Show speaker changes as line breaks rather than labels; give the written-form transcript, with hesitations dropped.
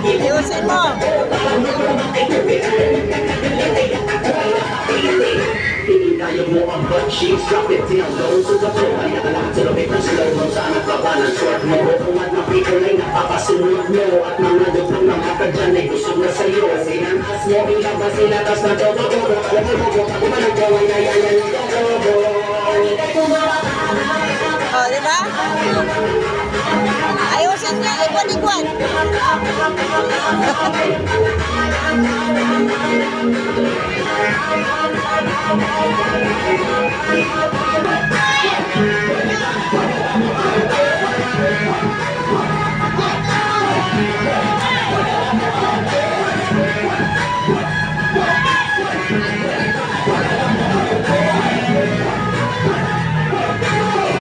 Ayusin mo.
Kaya mo ang butt cheeks, drop it down low. So the flow ay nakalak to the paper slow mo. Saan ang kaba ng short mo? Kung at mapito ay napapasunod mo. At mga lupang ng mata dyan ay gusto na sa'yo. Sinanas mo, ilabas sila, tas na todo-todo. Alam mo mo, ako ba nagawa na yan ang todo-todo?
O, diba? Ayusin niya, likod-likod.